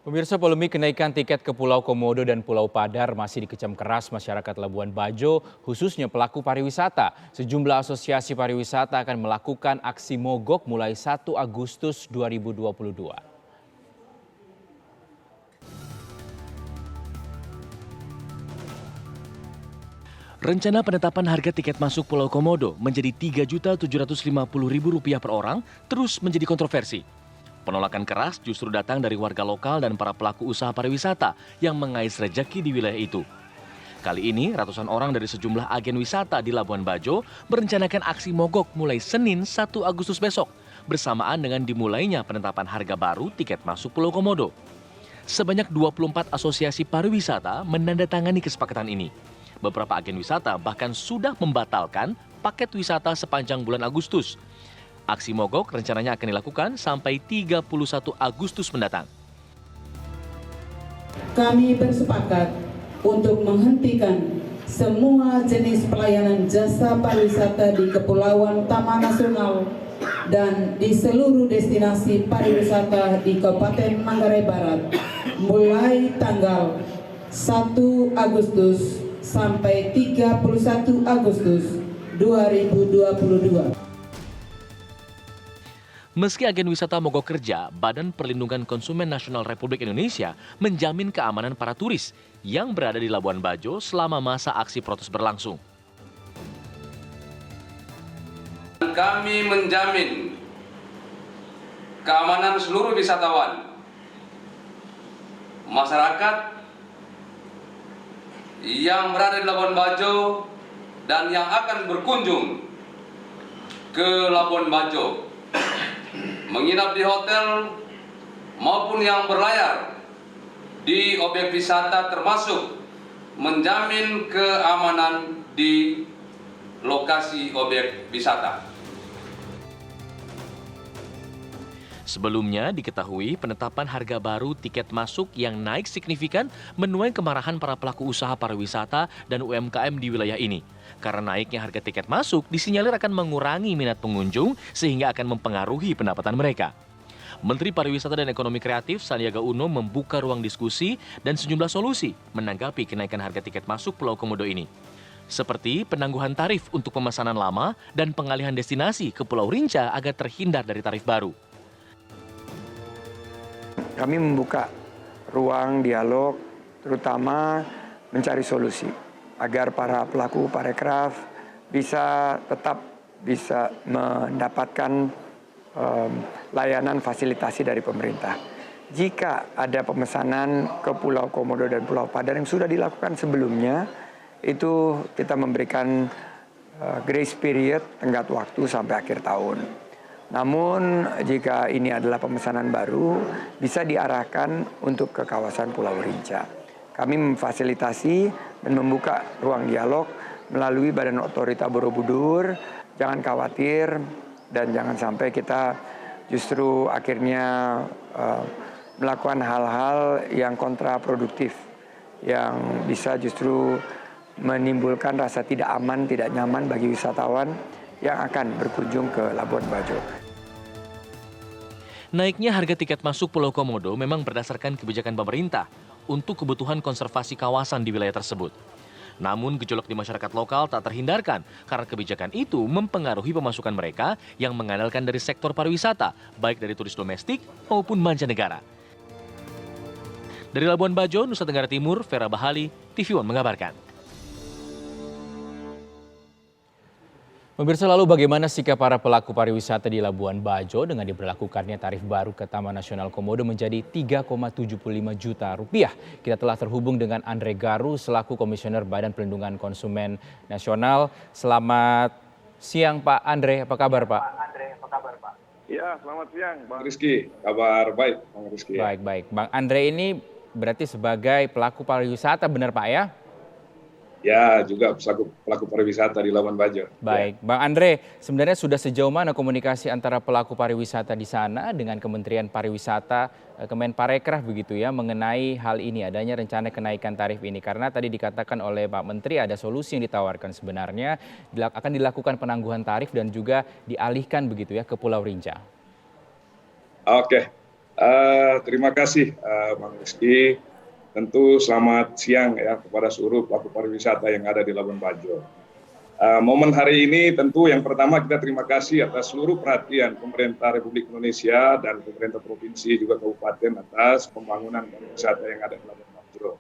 Pemirsa, polemik kenaikan tiket ke Pulau Komodo dan Pulau Padar masih dikecam keras masyarakat Labuan Bajo, khususnya pelaku pariwisata. Sejumlah asosiasi pariwisata akan melakukan aksi mogok mulai 1 Agustus 2022. Rencana penetapan harga tiket masuk Pulau Komodo menjadi Rp3.750.000 per orang terus menjadi kontroversi. Penolakan keras justru datang dari warga lokal dan para pelaku usaha pariwisata yang mengais rejeki di wilayah itu. Kali ini, ratusan orang dari sejumlah agen wisata di Labuan Bajo merencanakan aksi mogok mulai Senin 1 Agustus besok, bersamaan dengan dimulainya penetapan harga baru tiket masuk Pulau Komodo. Sebanyak 24 asosiasi pariwisata menandatangani kesepakatan ini. Beberapa agen wisata bahkan sudah membatalkan paket wisata sepanjang bulan Agustus. Aksi mogok rencananya akan dilakukan sampai 31 Agustus mendatang. Kami bersepakat untuk menghentikan semua jenis pelayanan jasa pariwisata di Kepulauan Taman Nasional dan di seluruh destinasi pariwisata di Kabupaten Manggarai Barat mulai tanggal 1 Agustus sampai 31 Agustus 2022. Meski agen wisata mogok kerja, Badan Perlindungan Konsumen Nasional Republik Indonesia menjamin keamanan para turis yang berada di Labuan Bajo selama masa aksi protes berlangsung. Kami menjamin keamanan seluruh wisatawan, masyarakat yang berada di Labuan Bajo dan yang akan berkunjung ke Labuan Bajo, menginap di hotel maupun yang berlayar di objek wisata, termasuk menjamin keamanan di lokasi objek wisata. Sebelumnya diketahui penetapan harga baru tiket masuk yang naik signifikan menuai kemarahan para pelaku usaha pariwisata dan UMKM di wilayah ini. Karena naiknya harga tiket masuk disinyalir akan mengurangi minat pengunjung sehingga akan mempengaruhi pendapatan mereka. Menteri Pariwisata dan Ekonomi Kreatif Sandiaga Uno membuka ruang diskusi dan sejumlah solusi menanggapi kenaikan harga tiket masuk Pulau Komodo ini. Seperti penangguhan tarif untuk pemesanan lama dan pengalihan destinasi ke Pulau Rinca agar terhindar dari tarif baru. Kami membuka ruang dialog, terutama mencari solusi agar para pelaku parekraf tetap bisa mendapatkan layanan fasilitasi dari pemerintah. Jika ada pemesanan ke Pulau Komodo dan Pulau Padar yang sudah dilakukan sebelumnya, itu kita memberikan grace period tenggat waktu sampai akhir tahun. Namun jika ini adalah pemesanan baru, bisa diarahkan untuk ke kawasan Pulau Rinca. Kami memfasilitasi dan membuka ruang dialog melalui Badan Otorita Borobudur. Jangan khawatir dan jangan sampai kita justru akhirnya melakukan hal-hal yang kontraproduktif, yang bisa justru menimbulkan rasa tidak aman, tidak nyaman bagi wisatawan yang akan berkunjung ke Labuan Bajo. Naiknya harga tiket masuk Pulau Komodo memang berdasarkan kebijakan pemerintah untuk kebutuhan konservasi kawasan di wilayah tersebut. Namun gejolak di masyarakat lokal tak terhindarkan karena kebijakan itu mempengaruhi pemasukan mereka yang mengandalkan dari sektor pariwisata, baik dari turis domestik maupun mancanegara. Dari Labuan Bajo, Nusa Tenggara Timur, Vera Bahali, TV One mengabarkan. Pemirsa, lalu bagaimana sikap para pelaku pariwisata di Labuan Bajo dengan diberlakukannya tarif baru ke Taman Nasional Komodo menjadi Rp3,75 juta. Kita telah terhubung dengan Andre Garu selaku Komisioner Badan Perlindungan Konsumen Nasional. Selamat siang Pak Andre, apa kabar Pak? Ya, selamat siang Bang Rizky. Kabar baik Bang Rizky. Baik. Bang Andre ini berarti sebagai pelaku pariwisata benar Pak ya? Ya, juga pelaku pariwisata di Labuan Bajo. Baik, Bang Andre, sebenarnya sudah sejauh mana komunikasi antara pelaku pariwisata di sana dengan Kementerian Pariwisata, Kemenparekraf begitu ya, mengenai hal ini, adanya rencana kenaikan tarif ini? Karena tadi dikatakan oleh Pak Menteri ada solusi yang ditawarkan sebenarnya, akan dilakukan penangguhan tarif dan juga dialihkan begitu ya ke Pulau Rinca. Oke, Terima kasih Bang Rizky. Tentu selamat siang ya kepada seluruh pelaku pariwisata yang ada di Labuan Bajo. Momen hari ini tentu yang pertama kita terima kasih atas seluruh perhatian pemerintah Republik Indonesia dan pemerintah provinsi juga kabupaten atas pembangunan pariwisata yang ada di Labuan Bajo.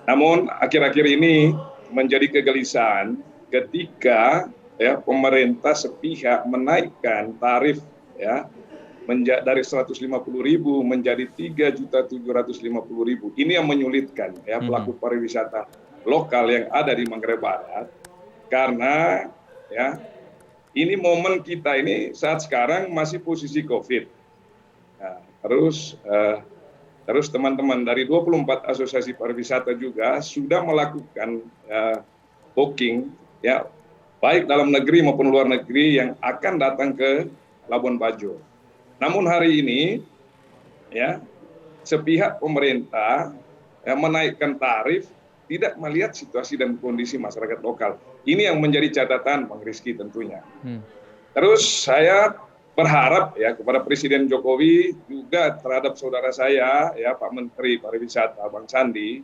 Namun akhir-akhir ini menjadi kegelisahan ketika ya pemerintah sepihak menaikkan tarif ya dari 150.000 menjadi 3.750.000. Ini yang menyulitkan ya pelaku pariwisata lokal yang ada di Manggarai Barat, karena ya ini momen kita ini saat sekarang masih posisi COVID. Nah, terus teman-teman dari 24 asosiasi pariwisata juga sudah melakukan booking ya baik dalam negeri maupun luar negeri yang akan datang ke Labuan Bajo. Namun hari ini ya sepihak pemerintah menaikkan tarif tidak melihat situasi dan kondisi masyarakat lokal. Ini yang menjadi catatan Bang Rizky tentunya. Terus saya berharap ya kepada Presiden Jokowi juga terhadap saudara saya ya Pak Menteri Pariwisata Bang Sandi,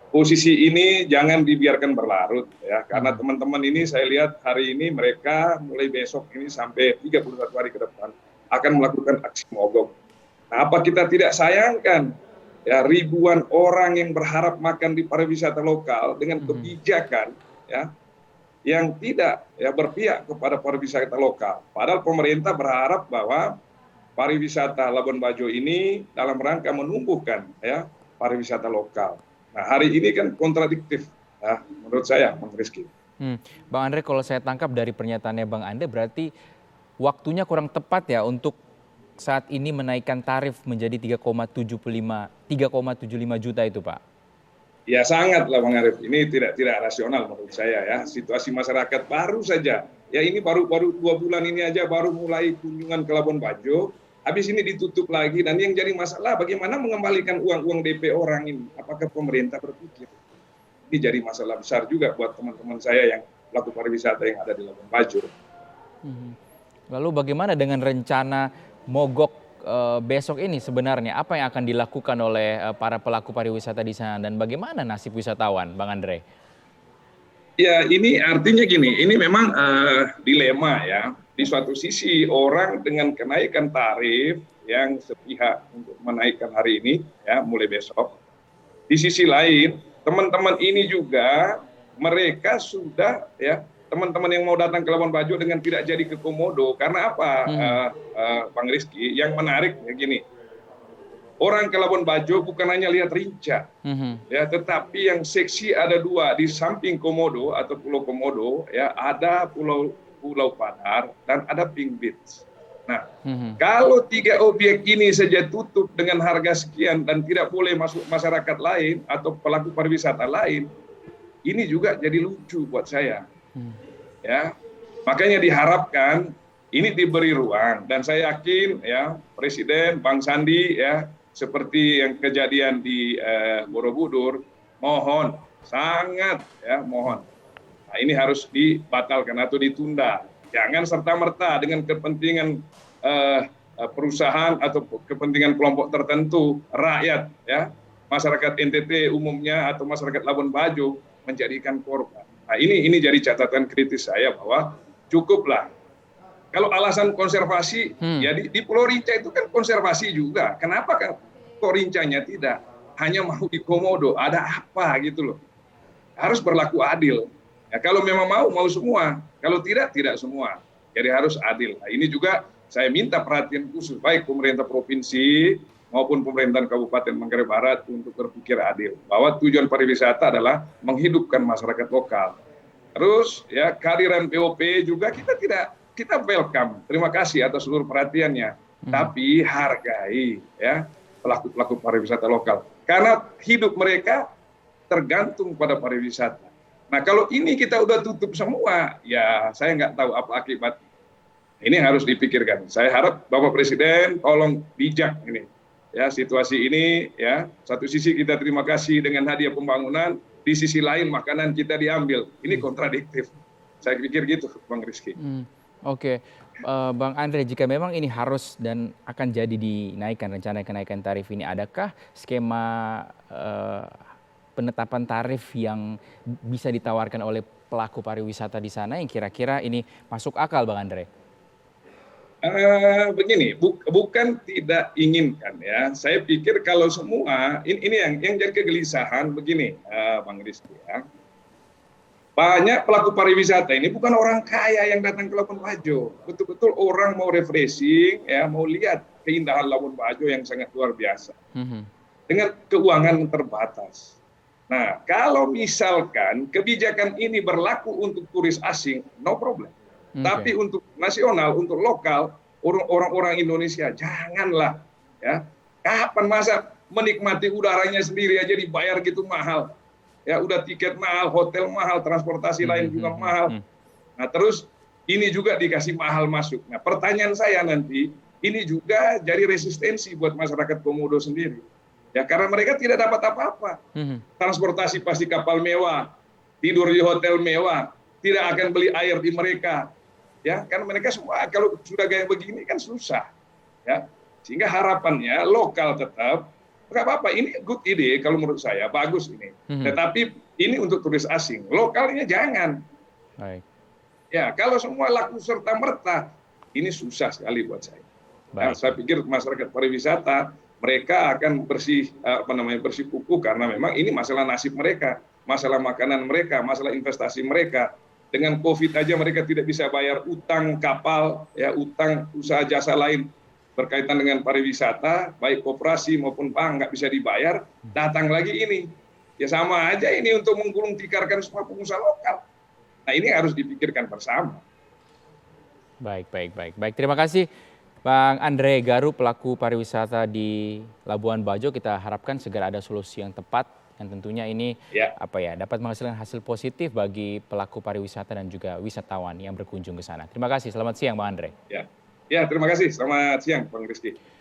posisi ini jangan dibiarkan berlarut ya, karena teman-teman ini saya lihat hari ini mereka mulai besok ini sampai 31 hari ke depan akan melakukan aksi mogok. Nah, apa kita tidak sayangkan ya ribuan orang yang berharap makan di pariwisata lokal dengan kebijakan ya yang tidak ya berpihak kepada pariwisata lokal. Padahal pemerintah berharap bahwa pariwisata Labuan Bajo ini dalam rangka menumbuhkan ya pariwisata lokal. Nah, hari ini kan kontradiktif ya, menurut saya Bang Rizky. Bang Andre, kalau saya tangkap dari pernyataannya Bang Andre berarti waktunya kurang tepat ya untuk saat ini menaikkan tarif menjadi 3,75 juta itu, Pak. Ya sangat lah Bang Arief, ini tidak rasional menurut saya ya. Situasi masyarakat baru saja, ya ini baru 2 bulan ini aja baru mulai kunjungan ke Labuan Bajo, habis ini ditutup lagi, dan yang jadi masalah bagaimana mengembalikan uang DP orang ini, apakah pemerintah berpikir? Ini jadi masalah besar juga buat teman-teman saya yang pelaku pariwisata yang ada di Labuan Bajo. Lalu bagaimana dengan rencana mogok besok ini sebenarnya? Apa yang akan dilakukan oleh para pelaku pariwisata di sana dan bagaimana nasib wisatawan, Bang Andre? Ya ini artinya gini, ini memang dilema ya. Di suatu sisi orang dengan kenaikan tarif yang sepihak untuk menaikkan hari ini ya mulai besok. Di sisi lain teman-teman ini juga mereka sudah ya teman-teman yang mau datang ke Labuan Bajo dengan tidak jadi ke Komodo. Karena apa, Bang Rizky? Yang menarik ya gini, orang ke Labuan Bajo bukan hanya lihat Rinca, ya, tetapi yang seksi ada 2 di samping Komodo atau Pulau Komodo, ya ada Pulau Padar dan ada Pink Beach. Nah, kalau 3 objek ini saja tutup dengan harga sekian dan tidak boleh masuk masyarakat lain atau pelaku pariwisata lain, ini juga jadi lucu buat saya. Ya, makanya diharapkan ini diberi ruang, dan saya yakin ya Presiden Bang Sandi ya seperti yang kejadian di Borobudur, mohon sangat ya mohon. Nah, ini harus dibatalkan atau ditunda. Jangan serta-merta dengan kepentingan perusahaan atau kepentingan kelompok tertentu, rakyat ya, masyarakat NTT umumnya atau masyarakat Labuan Bajo menjadikan korban. Nah, ini jadi catatan kritis saya bahwa cukuplah. Kalau alasan konservasi, ya di Pulau Rinca itu kan konservasi juga. Kenapa kan kok Rincanya tidak? Hanya mau di Komodo, ada apa gitu loh. Harus berlaku adil. Ya, kalau memang mau semua. Kalau tidak semua. Jadi harus adil. Nah, ini juga saya minta perhatian khusus, baik pemerintah provinsi maupun pemerintahan Kabupaten Manggarai Barat untuk berpikir adil. Bahwa tujuan pariwisata adalah menghidupkan masyarakat lokal. Terus ya kehadiran POP juga kita welcome. Terima kasih atas seluruh perhatiannya. Tapi hargai ya pelaku-pelaku pariwisata lokal. Karena hidup mereka tergantung pada pariwisata. Nah kalau ini kita udah tutup semua, ya saya nggak tahu apa akibatnya. Ini harus dipikirkan. Saya harap Bapak Presiden tolong bijak ini. Ya, situasi ini ya, satu sisi kita terima kasih dengan hadiah pembangunan, di sisi lain makanan kita diambil. Ini kontradiktif. Saya pikir gitu, Bang Rizky. Oke. Bang Andre, jika memang ini harus dan akan jadi dinaikkan, rencana kenaikan tarif ini, adakah skema penetapan tarif yang bisa ditawarkan oleh pelaku pariwisata di sana yang kira-kira ini masuk akal, Bang Andre? Begini, bukan tidak inginkan ya. Saya pikir kalau semua ini yang jadi kegelisahan begini, Bang Rizky ya. Banyak pelaku pariwisata ini bukan orang kaya yang datang ke Labuan Bajo. Betul-betul orang mau refreshing, ya, mau lihat keindahan Labuan Bajo yang sangat luar biasa. Dengan keuangan terbatas. Nah, kalau misalkan kebijakan ini berlaku untuk turis asing, no problem. Tapi untuk nasional, untuk lokal, orang-orang Indonesia, janganlah. Ya. Kapan masa menikmati udaranya sendiri aja dibayar gitu mahal? Ya udah tiket mahal, hotel mahal, transportasi lain juga mahal. Nah terus ini juga dikasih mahal masuk. Nah pertanyaan saya nanti, ini juga jadi resistensi buat masyarakat Komodo sendiri. Ya karena mereka tidak dapat apa-apa. Transportasi pasti kapal mewah, tidur di hotel mewah, tidak akan beli air di mereka. Ya karena mereka semua kalau sudah kayak begini kan susah. Ya sehingga harapannya lokal tetap. Nggak apa-apa, ini good ide kalau menurut saya, bagus ini. Tetapi ini untuk turis asing, lokalnya jangan. Baik. Ya, kalau semua laku serta-merta, ini susah sekali buat saya. Nah, saya pikir masyarakat pariwisata, mereka akan bersih kuku karena memang ini masalah nasib mereka, masalah makanan mereka, masalah investasi mereka. Dengan COVID aja mereka tidak bisa bayar utang kapal, ya utang usaha jasa lain. Berkaitan dengan pariwisata, baik koperasi maupun bank nggak bisa dibayar, datang lagi ini. Ya sama aja ini untuk menggulung tikarkan semua pengusaha lokal. Nah ini harus dipikirkan bersama. Baik. Terima kasih Bang Andre Garu, pelaku pariwisata di Labuan Bajo. Kita harapkan segera ada solusi yang tepat yang tentunya ini dapat menghasilkan hasil positif bagi pelaku pariwisata dan juga wisatawan yang berkunjung ke sana. Terima kasih, selamat siang Bang Andre. Ya, terima kasih. Selamat siang, Bang Rizky.